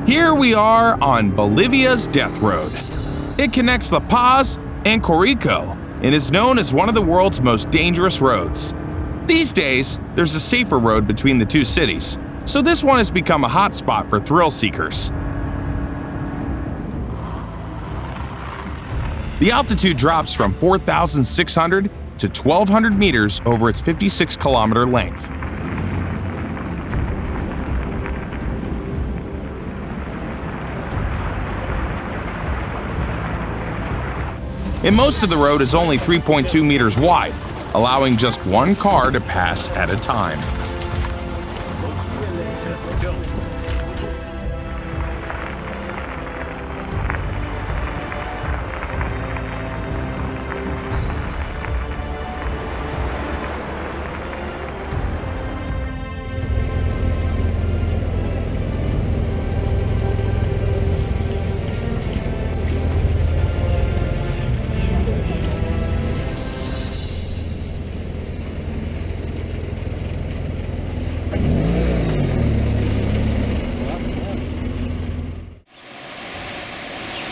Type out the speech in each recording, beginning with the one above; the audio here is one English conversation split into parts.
Here we are on Bolivia's Death Road. It connects La Paz and Corico and is known as one of the world's most dangerous roads. These days, there's a safer road between the two cities, so this one has become a hotspot for thrill seekers. The altitude drops from 4,600 to 1,200 meters over its 56-kilometer length. And most of the road is only 3.2 meters wide, allowing just one car to pass at a time.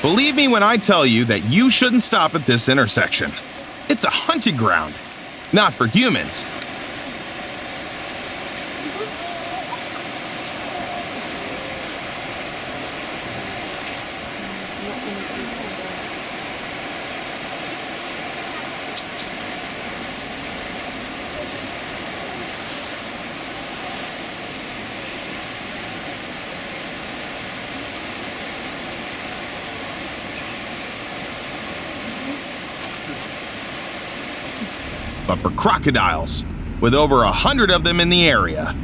Believe me when I tell you that you shouldn't stop at this intersection. It's a hunting ground, not for humans. But for crocodiles, with over 100 of them in the area.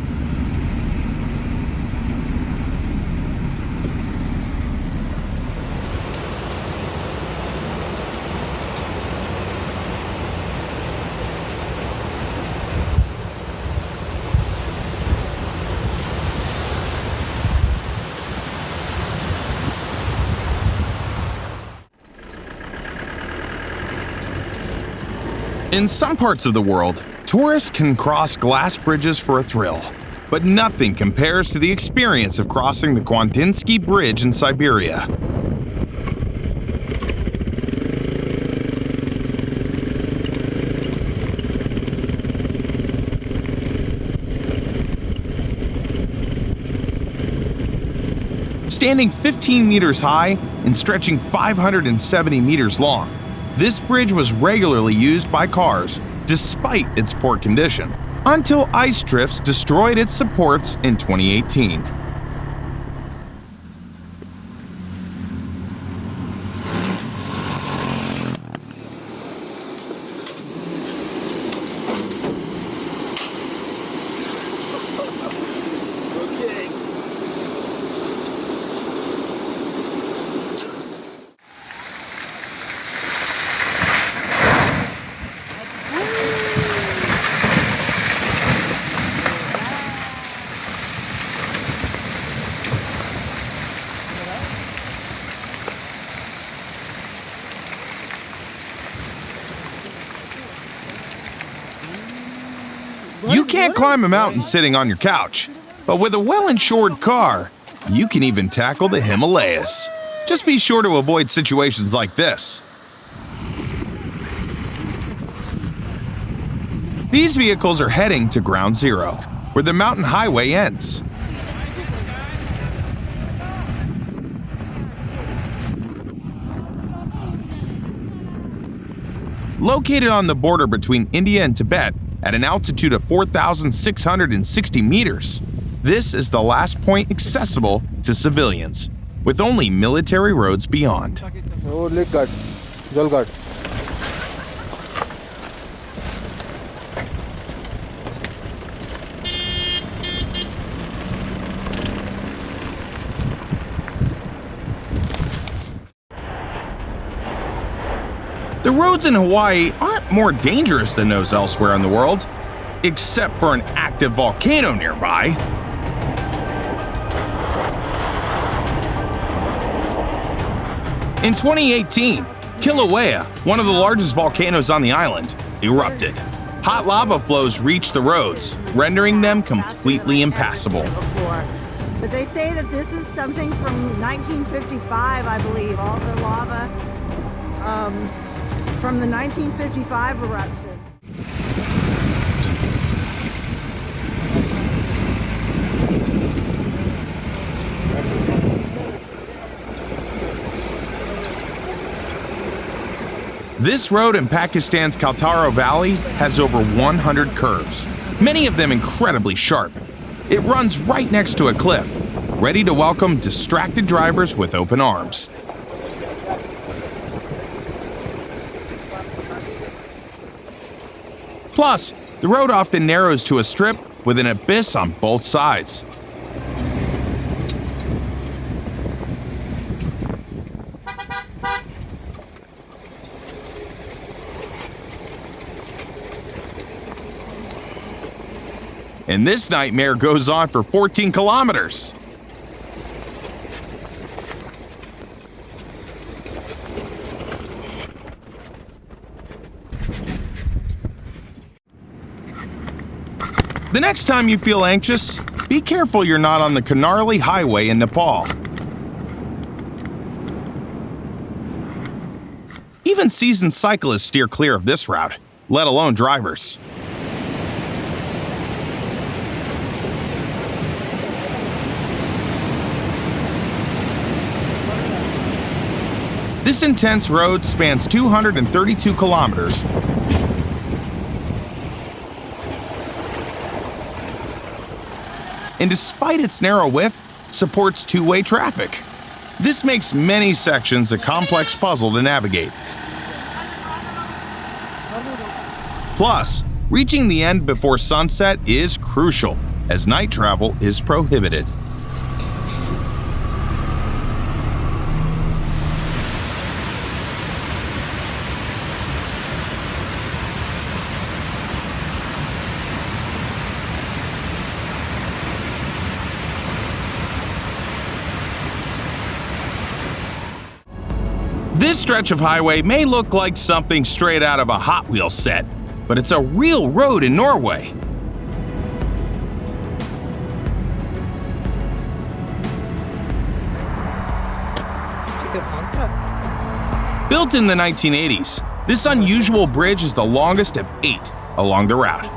In some parts of the world, tourists can cross glass bridges for a thrill, but nothing compares to the experience of crossing the Kwandinsky Bridge in Siberia. Standing 15 meters high and stretching 570 meters long, this bridge was regularly used by cars, despite its poor condition, until ice drifts destroyed its supports in 2018. You can't climb a mountain sitting on your couch, but with a well-insured car, you can even tackle the Himalayas. Just be sure to avoid situations like this. These vehicles are heading to Ground Zero, where the mountain highway ends. Located on the border between India and Tibet, at an altitude of 4,660 meters, this is the last point accessible to civilians, with only military roads beyond. The roads in Hawaii aren't more dangerous than those elsewhere in the world, except for an active volcano nearby. In 2018, Kilauea, one of the largest volcanoes on the island, erupted. Hot lava flows reached the roads, rendering them completely impassable. But they say that this is something from 1955, I believe, all the lava from the 1955 eruption. This road in Pakistan's Kaltara Valley has over 100 curves, many of them incredibly sharp. It runs right next to a cliff, ready to welcome distracted drivers with open arms. Plus, the road often narrows to a strip with an abyss on both sides. And this nightmare goes on for 14 kilometers. The next time you feel anxious, be careful you're not on the Karnali Highway in Nepal. Even seasoned cyclists steer clear of this route, let alone drivers. This intense road spans 232 kilometers and despite its narrow width, supports two-way traffic. This makes many sections a complex puzzle to navigate. Plus, reaching the end before sunset is crucial, as night travel is prohibited. This stretch of highway may look like something straight out of a Hot Wheels set, but it's a real road in Norway. Built in the 1980s, this unusual bridge is the longest of 8 along the route.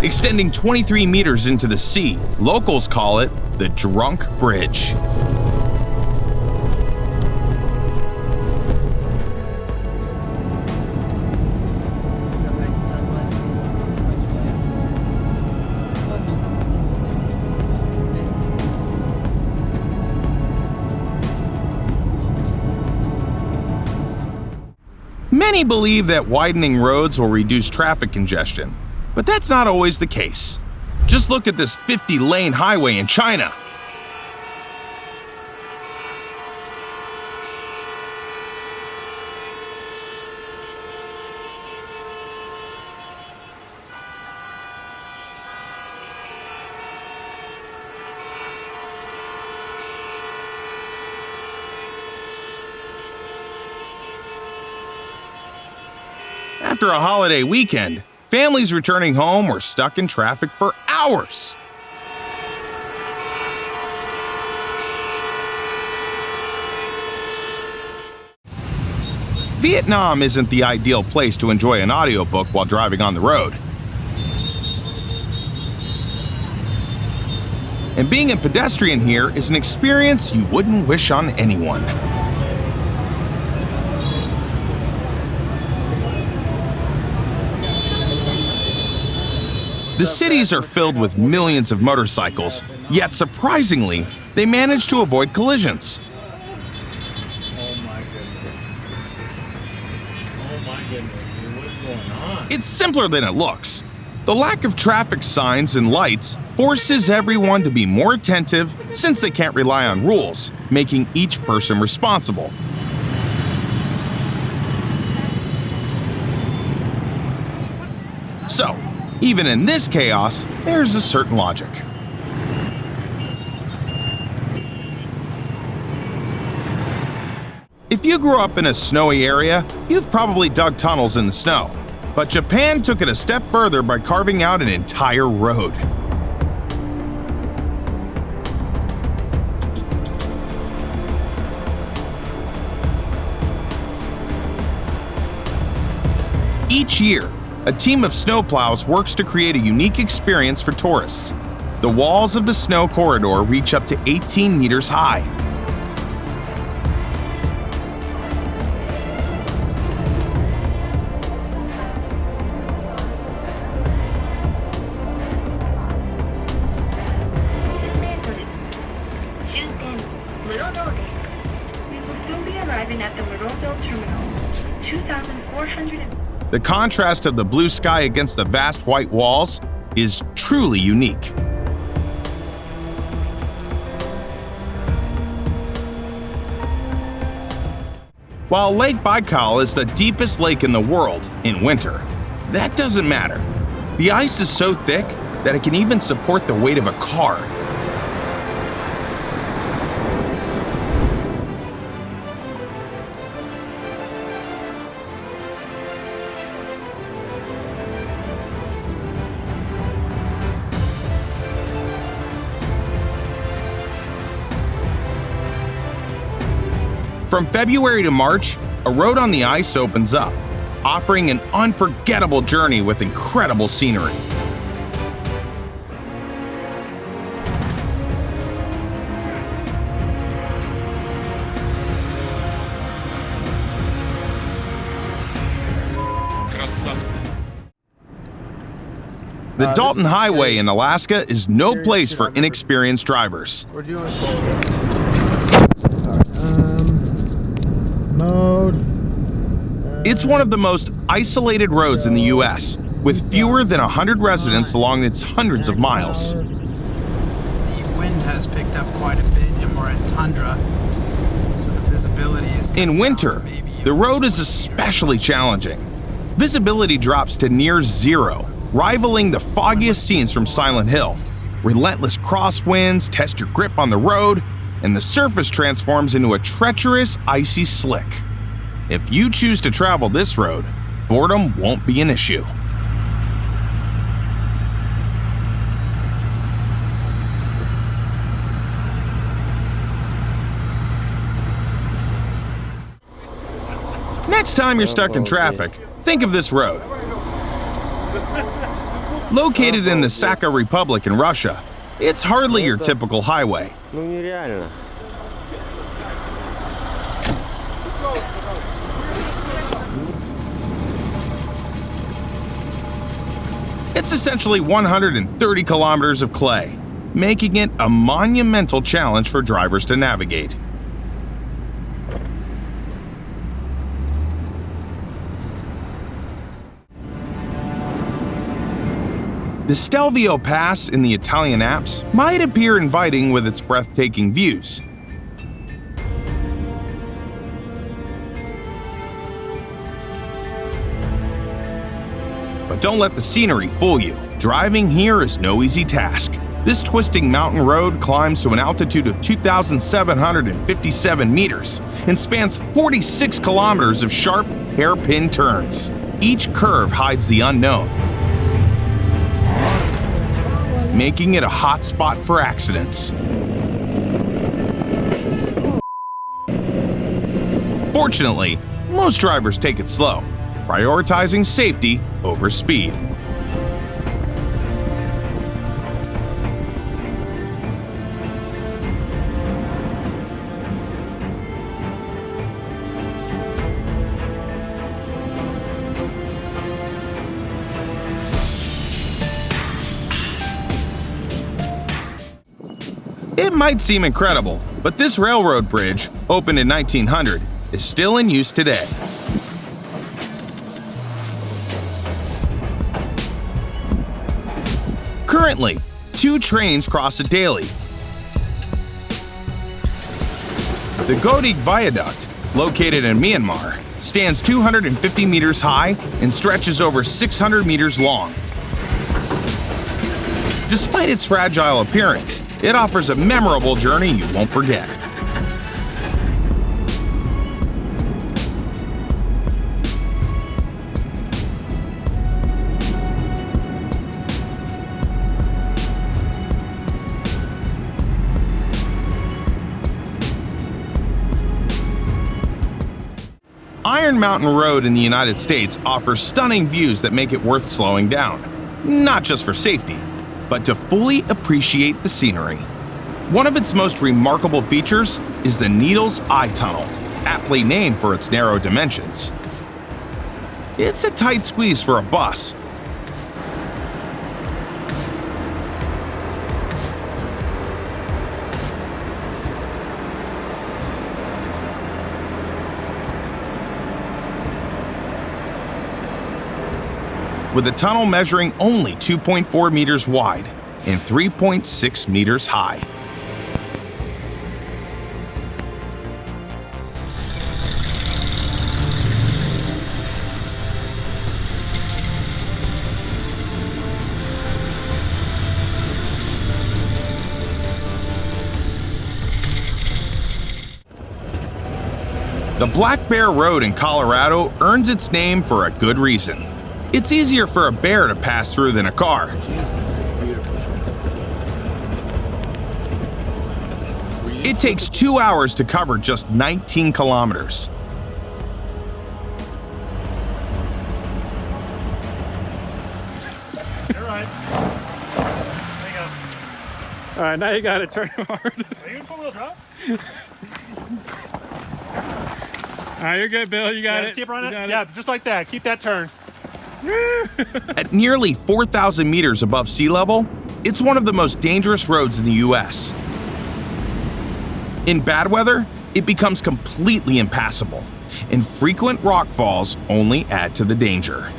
Extending 23 meters into the sea, locals call it the Drunk Bridge. Many believe that widening roads will reduce traffic congestion, but that's not always the case. Just look at this 50-lane highway in China. After a holiday weekend, families returning home were stuck in traffic for hours. Vietnam isn't the ideal place to enjoy an audiobook while driving on the road. And being a pedestrian here is an experience you wouldn't wish on anyone. The cities are filled with millions of motorcycles, yet surprisingly, they manage to avoid collisions. Oh my goodness. Oh my goodness, dude, what is going on? It's simpler than it looks. The lack of traffic signs and lights forces everyone to be more attentive since they can't rely on rules, making each person responsible. So, even in this chaos, there's a certain logic. If If you grew up in a snowy area, you've probably dug tunnels in the snow. But Japan took it a step further by carving out an entire road. Each year, a team of snowplows works to create a unique experience for tourists. The walls of the snow corridor reach up to 18 meters high. We will soon be arriving at the Murodo Terminal. 2,400. The contrast of the blue sky against the vast white walls is truly unique. While Lake Baikal is the deepest lake in the world in winter, that doesn't matter. The ice is so thick that it can even support the weight of a car. From February to March, a road on the ice opens up, offering an unforgettable journey with incredible scenery. The Dalton Highway in Alaska is no place for inexperienced drivers. Where'd you want to go? Mode. It's one of the most isolated roads in the U.S., with fewer than 100 residents along its hundreds of miles. The wind has picked up quite a bit and we're in tundra, so the visibility is... In winter, the road is especially challenging. Visibility drops to near zero, rivaling the foggiest scenes from Silent Hill. Relentless crosswinds test your grip on the road, and the surface transforms into a treacherous, icy slick. If you choose to travel this road, boredom won't be an issue. Next time you're stuck in traffic, think of this road. Located in the Sakha Republic in Russia, it's hardly your typical highway. It's essentially 130 kilometers of clay, making it a monumental challenge for drivers to navigate. The Stelvio Pass in the Italian Alps might appear inviting with its breathtaking views. But don't let the scenery fool you. Driving here is no easy task. This twisting mountain road climbs to an altitude of 2,757 meters and spans 46 kilometers of sharp, hairpin turns. Each curve hides the unknown, making it a hot spot for accidents. Fortunately, most drivers take it slow, prioritizing safety over speed. It might seem incredible, but this railroad bridge, opened in 1900, is still in use today. Currently, 2 trains cross it daily. The Godik Viaduct, located in Myanmar, stands 250 meters high and stretches over 600 meters long. Despite its fragile appearance, it offers a memorable journey you won't forget. Iron Mountain Road in the United States offers stunning views that make it worth slowing down, not just for safety, but to fully appreciate the scenery. One of its most remarkable features is the Needles Eye Tunnel, aptly named for its narrow dimensions. It's a tight squeeze for a bus. With the tunnel measuring only 2.4 meters wide and 3.6 meters high. The Black Bear Road in Colorado earns its name for a good reason. It's easier for a bear to pass through than a car. It takes 2 hours to cover just 19 kilometers. You're right. There you go. All right, now you got to turn hard. Are you in four-wheel drive? All right, you're good, Bill. You got it. Just keep running. You got Yeah, it. just like that. Keep that turn. At nearly 4,000 meters above sea level, it's one of the most dangerous roads in the US. In bad weather, it becomes completely impassable, and frequent rock falls only add to the danger.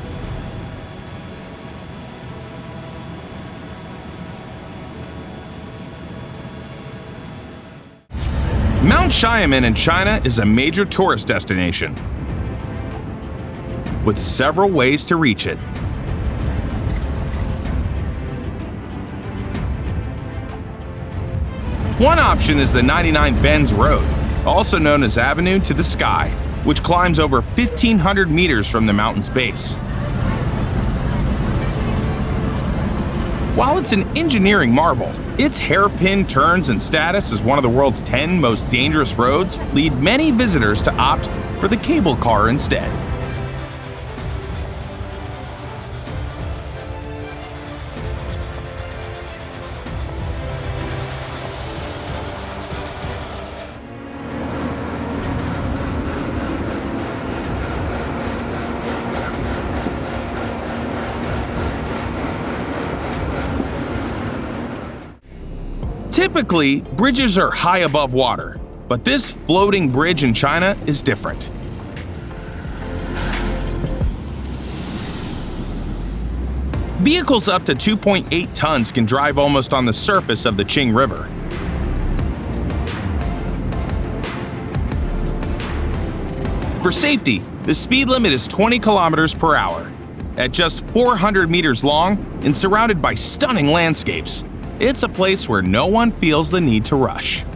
Mount Xiamen in China is a major tourist destination, with several ways to reach it. One option is the 99 Bends Road, also known as Avenue to the Sky, which climbs over 1,500 meters from the mountain's base. While it's an engineering marvel, its hairpin turns and status as one of the world's 10 most dangerous roads lead many visitors to opt for the cable car instead. Typically, bridges are high above water, but this floating bridge in China is different. Vehicles up to 2.8 tons can drive almost on the surface of the Qing River. For safety, the speed limit is 20 kilometers per hour. At just 400 meters long and surrounded by stunning landscapes, it's a place where no one feels the need to rush.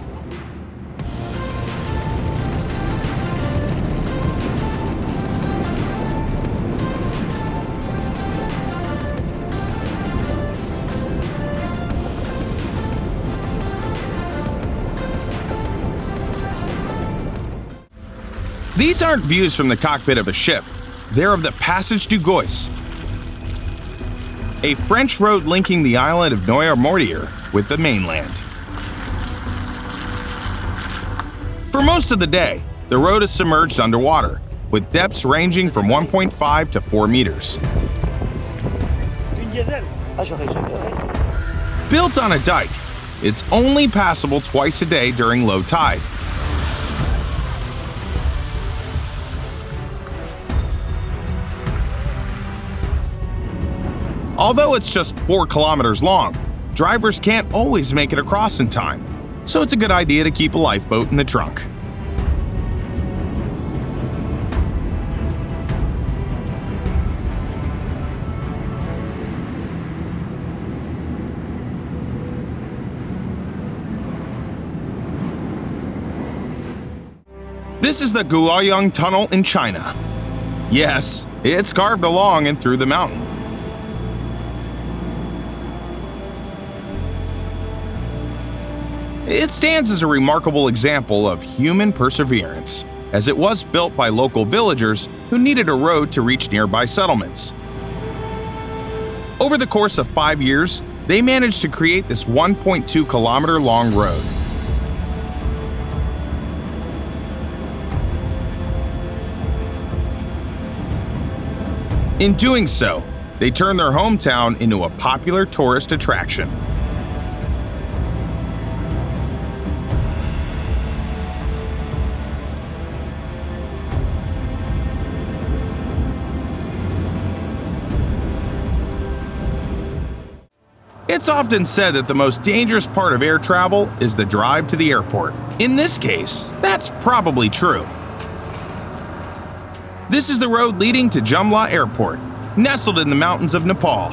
These aren't views from the cockpit of a ship. They're of the Passage du Gauisse, a French road linking the island of Noirmoutier with the mainland. For most of the day, the road is submerged underwater, with depths ranging from 1.5 to 4 meters. Built on a dike, it's only passable twice a day during low tide. Although it's just 4 kilometers long, drivers can't always make it across in time, so it's a good idea to keep a lifeboat in the trunk. This is the Guoyang Tunnel in China. Yes, it's carved along and through the mountain. It stands as a remarkable example of human perseverance. as it was built by local villagers who needed a road to reach nearby settlements. Over the course of 5 years, they managed to create this 1.2-kilometer long road. In doing so, they turned their hometown into a popular tourist attraction. It's often said that the most dangerous part of air travel is the drive to the airport. In this case, that's probably true. This is the road leading to Jumla Airport, nestled in the mountains of Nepal.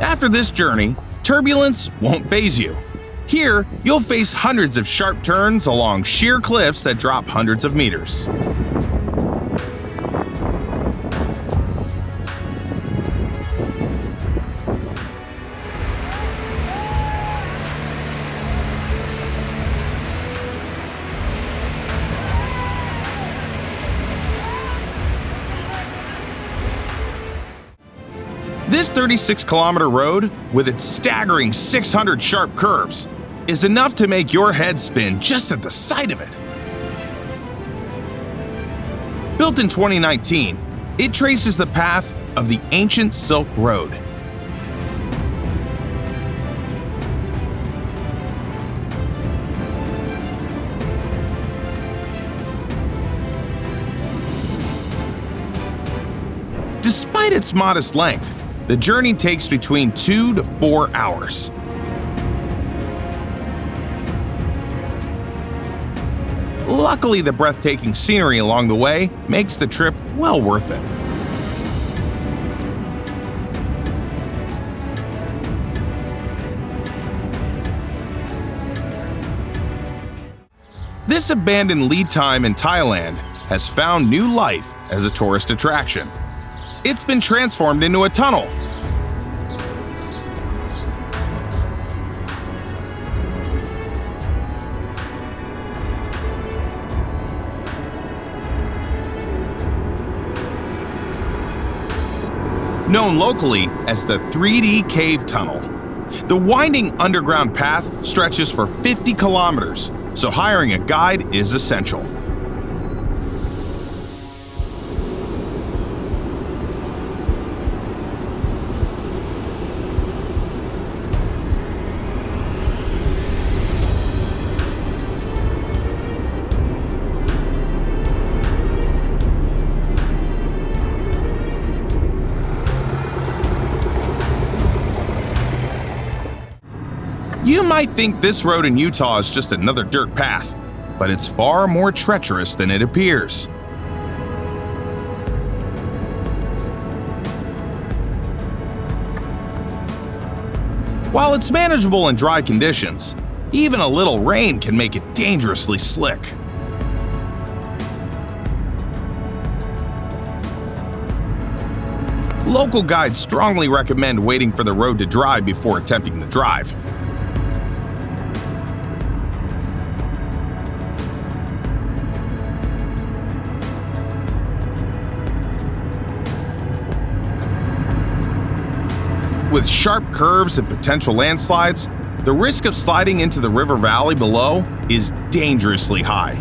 After this journey, turbulence won't faze you. Here, you'll face hundreds of sharp turns along sheer cliffs that drop hundreds of meters. This 36-kilometer road, with its staggering 600 sharp curves, is enough to make your head spin just at the sight of it. Built in 2019, it traces the path of the ancient Silk Road. Despite its modest length, the journey takes between 2 to 4 hours. Luckily, the breathtaking scenery along the way makes the trip well worth it. This abandoned lead time in Thailand has found new life as a tourist attraction. It's been transformed into a tunnel. Known locally as the 3D Cave Tunnel. The winding underground path stretches for 50 kilometers, so hiring a guide is essential. You might think this road in Utah is just another dirt path, but it's far more treacherous than it appears. While it's manageable in dry conditions, even a little rain can make it dangerously slick. Local guides strongly recommend waiting for the road to dry before attempting the drive. With sharp curves and potential landslides, the risk of sliding into the river valley below is dangerously high.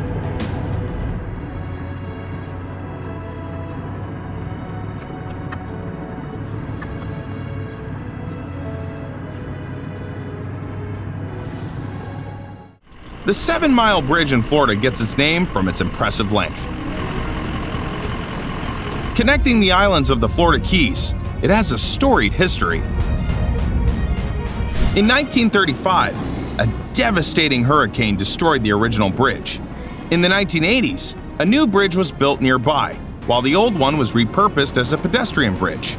The 7-mile bridge in Florida gets its name from its impressive length. Connecting the islands of the Florida Keys, it has a storied history. In 1935, a devastating hurricane destroyed the original bridge. In the 1980s, a new bridge was built nearby, while the old one was repurposed as a pedestrian bridge.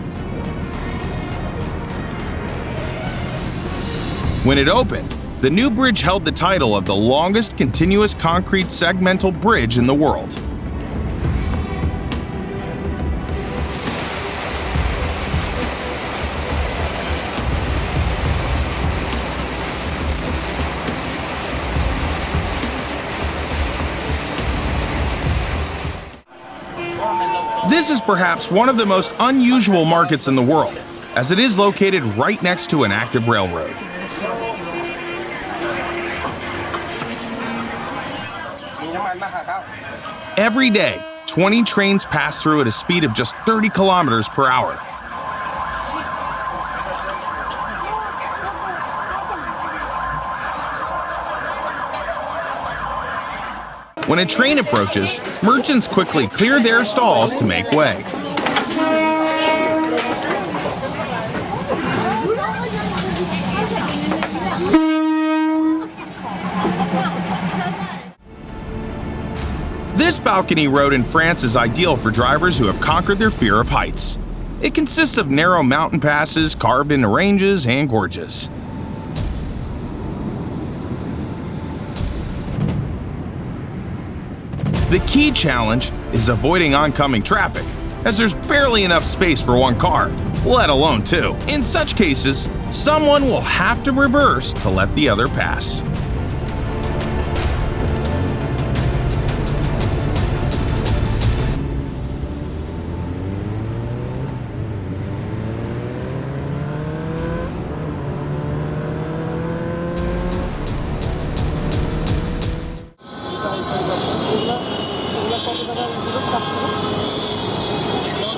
When it opened, the new bridge held the title of the longest continuous concrete segmental bridge in the world. This is perhaps one of the most unusual markets in the world, as it is located right next to an active railroad. Every day, 20 trains pass through at a speed of just 30 kilometers per hour. When a train approaches, merchants quickly clear their stalls to make way. This balcony road in France is ideal for drivers who have conquered their fear of heights. It consists of narrow mountain passes carved into ranges and gorges. The key challenge is avoiding oncoming traffic, as there's barely enough space for one car, let alone two. In such cases, someone will have to reverse to let the other pass.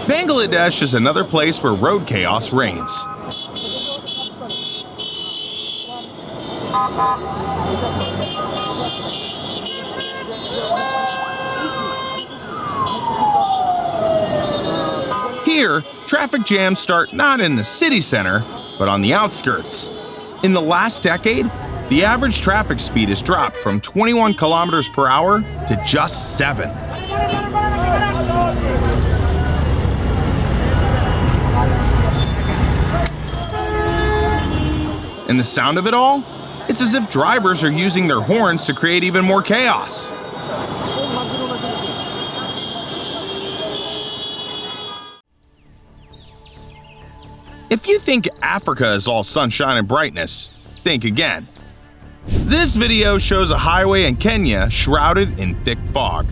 Bangladesh is another place where road chaos reigns. Here, traffic jams start not in the city center, but on the outskirts. In the last decade, the average traffic speed has dropped from 21 kilometers per hour to just 7. And the sound of it all? It's as if drivers are using their horns to create even more chaos. If you think Africa is all sunshine and brightness, think again. This video shows a highway in Kenya shrouded in thick fog.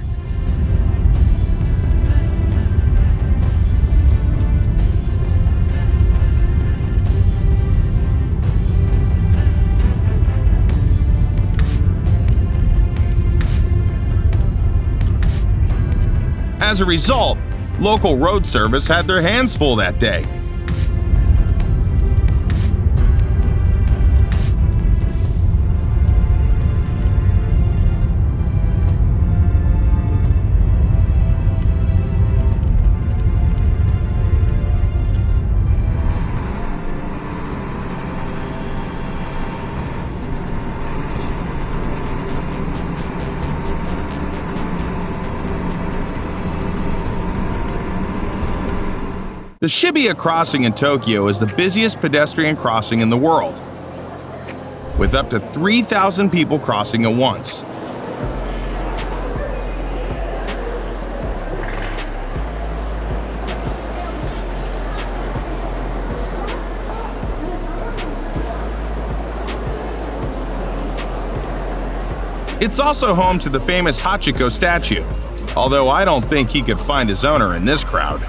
As a result, local road service had their hands full that day. The Shibuya crossing in Tokyo is the busiest pedestrian crossing in the world, with up to 3,000 people crossing at once. It's also home to the famous Hachiko statue, although I don't think he could find his owner in this crowd.